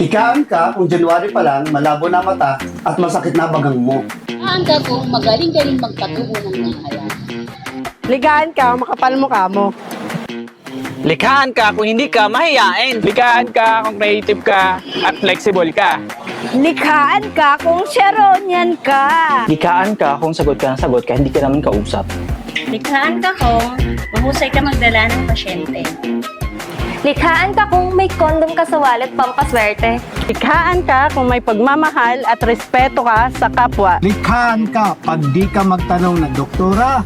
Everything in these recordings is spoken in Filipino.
Ikaan ka kung January pa lang, malabo na mata at masakit na bagang mo. Ligahan ka kung magaling-galing magpatubo ng mga hayaan. Ligahan ka, makapal mukha mo. Likhaan ka kung hindi ka mahiyain. Likhaan ka kung creative ka at flexible ka. Likhaan ka kung Sharonian ka. Likhaan ka kung sagot ka ng sagot ka, hindi ka naman kausap. Likhaan ka kung mahusay ka magdala ng pasyente. Likhaan ka kung may kondom ka sa wallet pampaswerte. Likhaan ka kung may pagmamahal at respeto ka sa kapwa. Likhaan ka pag di ka magtanong na, Doktora,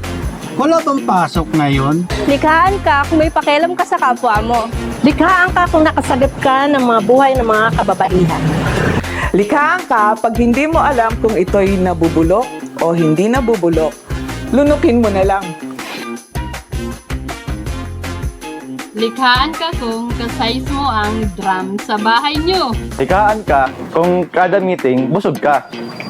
wala bang pasok ngayon? Likhaan ka kung may pakialam ka sa kapwa mo. Likhaan ka kung nakasagip ka ng mga buhay ng mga kababaihan. Likhaan ka pag hindi mo alam kung ito'y nabubulok o hindi nabubulok. Lunukin mo na lang. Likhaan ka kung kasize mo ang drum sa bahay nyo. Likhaan ka kung kada meeting, busog ka.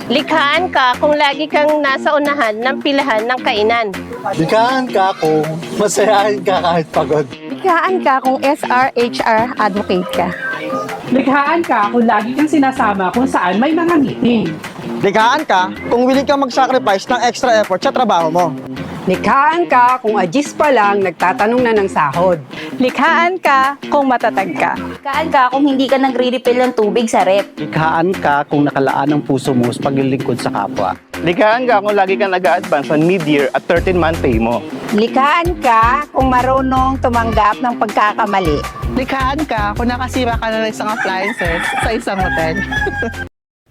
Likhaan ka kung lagi kang nasa unahan ng pilahan ng kainan. Likhaan ka kung masayahin ka kahit pagod. Likhaan ka kung SRHR advocate ka. Likhaan ka kung lagi kang sinasama kung saan may mga meeting. Likhaan ka kung willing ka mag-sacrifice ng extra effort sa trabaho mo. Likhaan ka kung agis pa lang nagtatanong na ng sahod. Likhaan ka kung matatag ka. Likhaan ka kung hindi ka nagre-refill ng tubig sa rep. Likhaan ka kung nakalaan ang puso mo sa paglilingkod sa kapwa. Likhaan ka kung lagi kang nag-a-advance on mid-year at 13-month pay mo. Likhaan ka kung marunong tumanggap ng pagkakamali. Likhaan ka kung nakasira ka na ng isang appliances sa isang hotel.